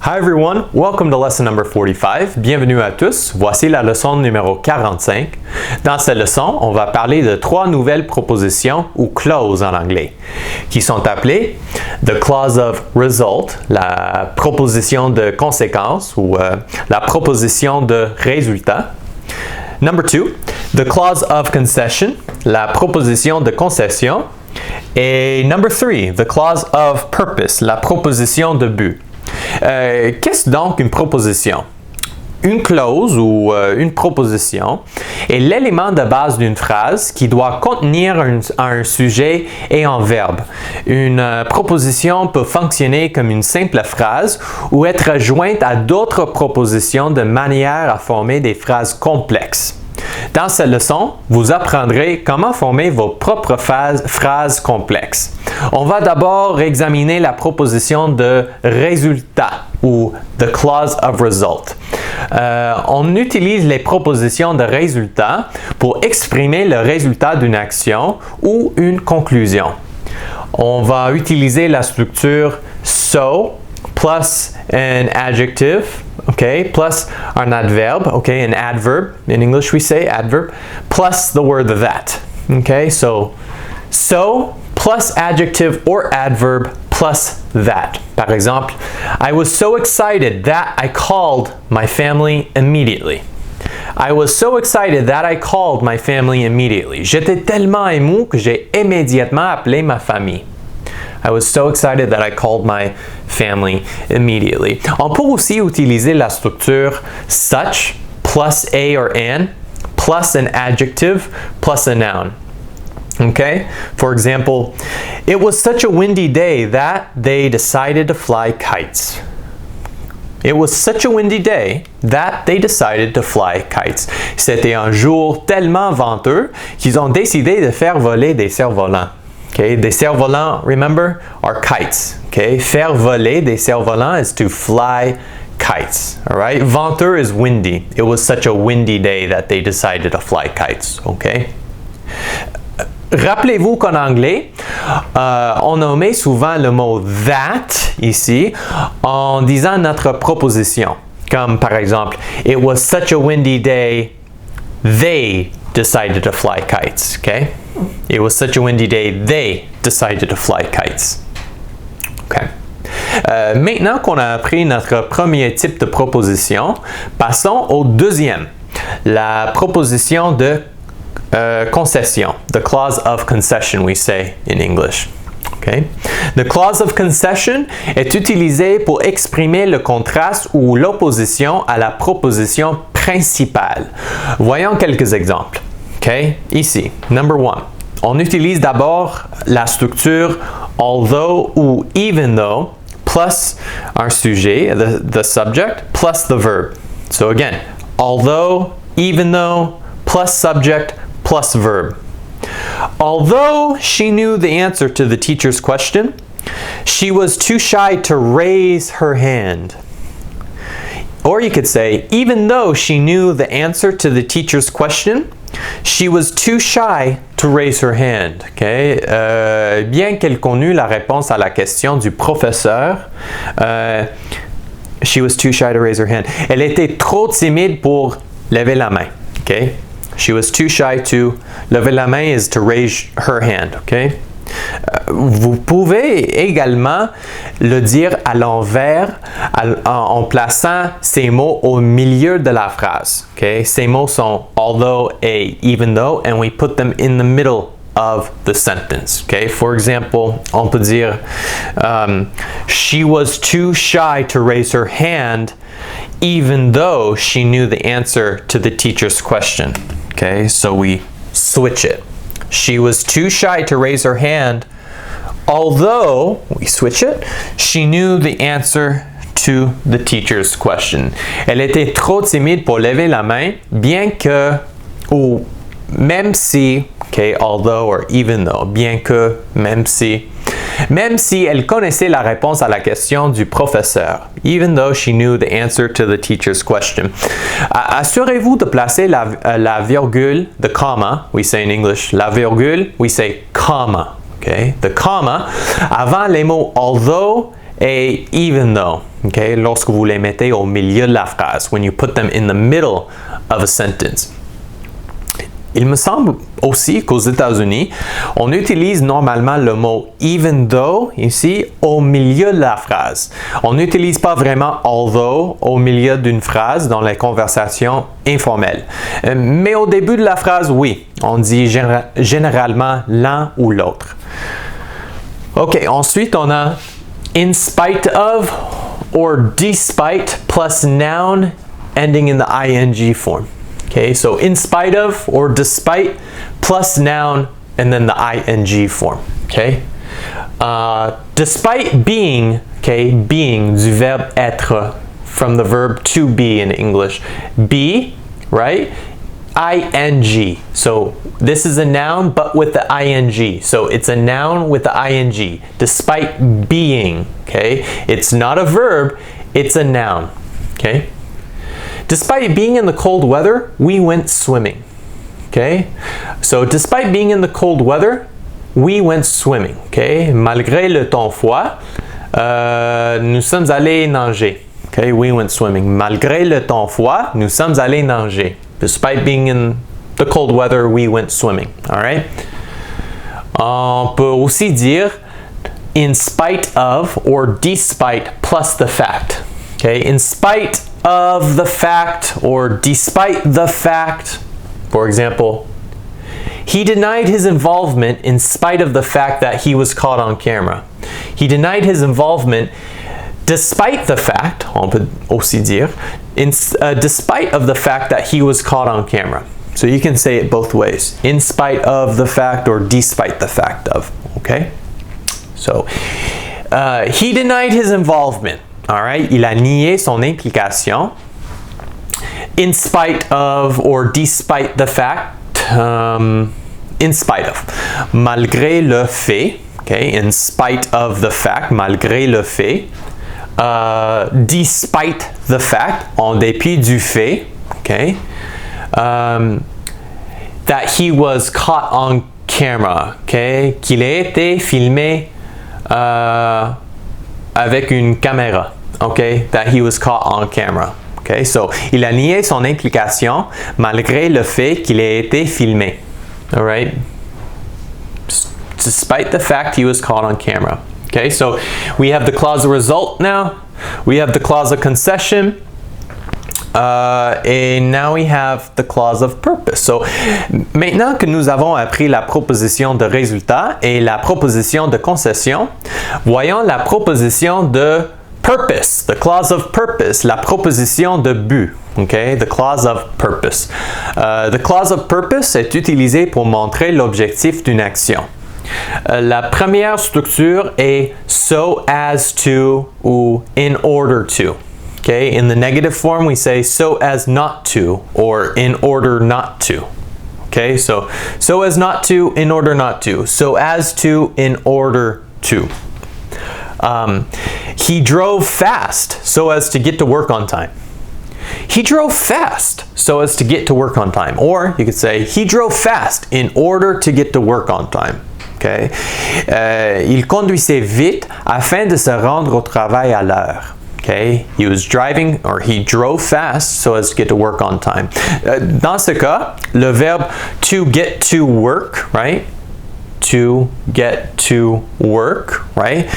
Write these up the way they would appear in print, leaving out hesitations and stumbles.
Hi everyone, welcome to lesson number 45. Bienvenue à tous. Voici la leçon numéro 45. Dans cette leçon, on va parler de trois nouvelles propositions ou clauses en anglais, qui sont appelées the clause of result, la proposition de conséquence ou la proposition de résultat. Number 2, the clause of concession, la proposition de concession. Et number 3, the clause of purpose, la proposition de but. Qu'est-ce donc une proposition? Une clause ou une proposition est l'élément de base d'une phrase qui doit contenir un sujet et un verbe. Une proposition peut fonctionner comme une simple phrase ou être jointe à d'autres propositions de manière à former des phrases complexes. Dans cette leçon, vous apprendrez comment former vos propres phrases complexes. On va d'abord examiner la proposition de résultat ou the clause of result. On utilise les propositions de résultat pour exprimer le résultat d'une action ou une conclusion. On va utiliser la structure so plus an adjective, okay, plus un adverbe, okay, an adverb. In English we say adverb, plus the word that. Okay, so plus adjective or adverb plus that. Par exemple, I was so excited that I called my family immediately. I was so excited that I called my family immediately. J'étais tellement ému que j'ai immédiatement appelé ma famille. I was so excited that I called my family immediately. On peut aussi utiliser la structure such plus a or an plus an adjective plus a noun. Okay? For example, it was such a windy day that they decided to fly kites. It was such a windy day that they decided to fly kites. C'était un jour tellement venteux qu'ils ont décidé de faire voler des cerfs-volants. Okay, des cerfs-volants, remember, are kites. Okay, faire voler des cerfs-volants is to fly kites. All right, venteux is windy. It was such a windy day that they decided to fly kites. Okay. Rappelez-vous qu'en anglais, on nommait souvent le mot that ici en disant notre proposition. Comme par exemple, it was such a windy day, they decided to fly kites. Okay? It was such a windy day, they decided to fly kites. Okay. Maintenant qu'on a appris notre premier type de proposition, passons au deuxième, la proposition de concession, the clause of concession we say in English. Okay? The clause of concession est utilisée pour exprimer le contraste ou l'opposition à la proposition principale. Voyons quelques exemples. Okay? Ici, number 1. On utilise d'abord la structure although ou even though plus un sujet, the subject, plus the verb. So again, although, even though, plus subject, plus verb. Although she knew the answer to the teacher's question, she was too shy to raise her hand. Or you could say, even though she knew the answer to the teacher's question, she was too shy to raise her hand. Okay? Bien qu'elle connût la réponse à la question du professeur, she was too shy to raise her hand. Elle était trop timide pour lever la main. Okay? She was too shy to lever la main is to raise her hand. Okay? Vous pouvez également le dire à l'envers en plaçant ces mots au milieu de la phrase. Okay? Ces mots sont although, a, even though, and we put them in the middle of the sentence. Okay? For example, on peut dire she was too shy to raise her hand even though she knew the answer to the teacher's question. Okay? So we switch it. She was too shy to raise her hand, although, we switch it, she knew the answer to the teacher's question. Elle était trop timide pour lever la main, bien que, ou même si, okay, although or even though, bien que, même si elle connaissait la réponse à la question du professeur, even though she knew the answer to the teacher's question. Assurez-vous de placer la virgule, the comma, we say in English, la virgule, we say comma, okay? The comma, avant les mots although et even though. Okay? Lorsque vous les mettez au milieu de la phrase, when you put them in the middle of a sentence. Il me semble aussi qu'aux États-Unis, on utilise normalement le mot even though ici au milieu de la phrase. On n'utilise pas vraiment although au milieu d'une phrase dans les conversations informelles. Mais au début de la phrase, oui, on dit généralement l'un ou l'autre. Ok, ensuite on a in spite of or despite plus noun ending in the ing form. Okay, so in spite of or despite plus noun and then the ing form. Okay, despite being, okay, being du verbe être from the verb to be in English. Be, right? ing. So this is a noun but with the ing. So it's a noun with the ing. Despite being, okay? It's not a verb, it's a noun. Okay? Despite being in the cold weather, we went swimming. Okay? So despite being in the cold weather, we went swimming. Okay? Malgré le temps froid, nous sommes allés nager. Okay? We went swimming. Malgré le temps froid, nous sommes allés nager. Despite being in the cold weather, we went swimming. All right? On peut aussi dire in spite of or despite plus the fact. Okay? In spite of the fact or despite the fact. For example, he denied his involvement in spite of the fact that he was caught on camera. He denied his involvement despite the fact, on peut aussi dire, despite of the fact that he was caught on camera. So you can say it both ways. In spite of the fact or despite the fact of. Okay? So, he denied his involvement. All right? Il a nié son implication. In spite of or despite the fact. In spite of. Malgré le fait. Okay? In spite of the fact. Malgré le fait. Despite the fact, en dépit du fait, okay, that he was caught on camera, okay, qu'il a été filmé avec une caméra, okay, that he was caught on camera, okay, so il a nié son implication malgré le fait qu'il ait été filmé, all right, despite the fact he was caught on camera. Okay, so we have the clause of result now. We have the clause of concession. And now we have the clause of purpose. So, maintenant que nous avons appris la proposition de résultat et la proposition de concession, voyons la proposition de purpose, the clause of purpose, la proposition de but. Okay, the clause of purpose. The clause of purpose est utilisée pour montrer l'objectif d'une action. La première structure est so as to ou in order to. Okay, in the negative form we say so as not to or in order not to. Okay, so as not to, in order not to. So as to, in order to. He drove fast so as to get to work on time. He drove fast so as to get to work on time. Or you could say he drove fast in order to get to work on time. Okay. Il conduisait vite afin de se rendre au travail à l'heure. Okay. He was driving or he drove fast so as to get to work on time. Dans ce cas, le verbe to get to work, right? To get to work, right?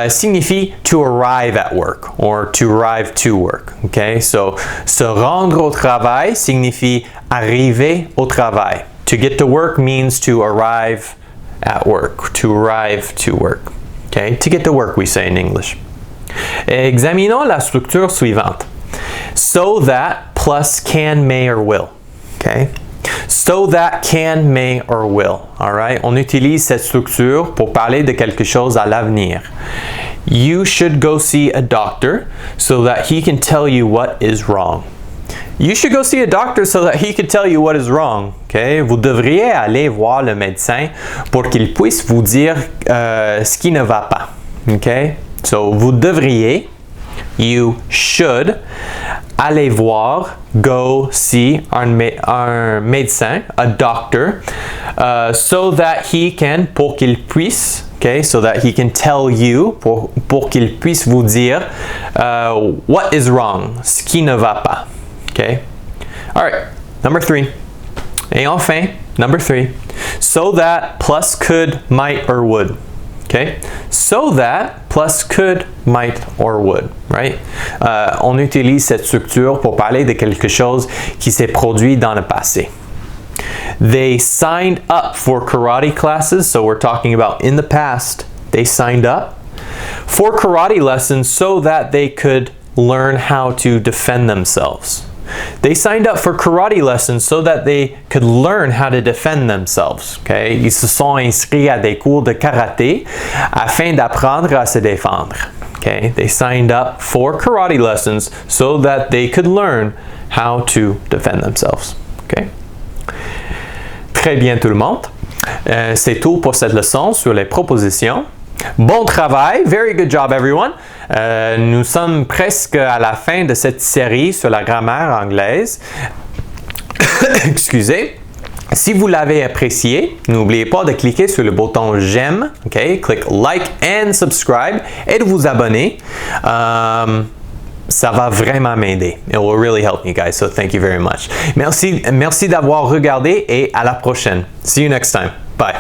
Signifie to arrive at work or to arrive to work. Okay. So, se rendre au travail signifie arriver au travail. To get to work means to arrive at work, to arrive to work. Okay? To get to work, we say in English. Examinons la structure suivante. So that plus can, may, or will. Okay? So that can, may, or will. All right? On utilise cette structure pour parler de quelque chose à l'avenir. You should go see a doctor so that he can tell you what is wrong. You should go see a doctor so that he can tell you what is wrong. Okay? Vous devriez aller voir le médecin pour qu'il puisse vous dire ce qui ne va pas. Okay? So, vous devriez, you should, aller voir, go see un médecin, a doctor, so that he can, pour qu'il puisse, okay, so that he can tell you, pour qu'il puisse vous dire what is wrong, ce qui ne va pas. Okay? All right, number 3. Et enfin, number 3. So that plus could, might, or would. Okay? So that plus could, might, or would. Right? On utilise cette structure pour parler de quelque chose qui s'est produit dans le passé. They signed up for karate classes, so we're talking about in the past. They signed up for karate lessons so that they could learn how to defend themselves. They signed up for karate lessons so that they could learn how to defend themselves. Okay? Ils se sont inscrits à des cours de karaté afin d'apprendre à se défendre. Okay? They signed up for karate lessons so that they could learn how to defend themselves. Okay? Très bien tout le monde. C'est tout pour cette leçon sur les propositions. Bon travail, very good job everyone. Nous sommes presque à la fin de cette série sur la grammaire anglaise. Excusez. Si vous l'avez apprécié, n'oubliez pas de cliquer sur le bouton j'aime, okay? Click like and subscribe et de vous abonner. Ça va vraiment m'aider. It will really help me, guys, so thank you very much. Merci d'avoir regardé et à la prochaine. See you next time. Bye.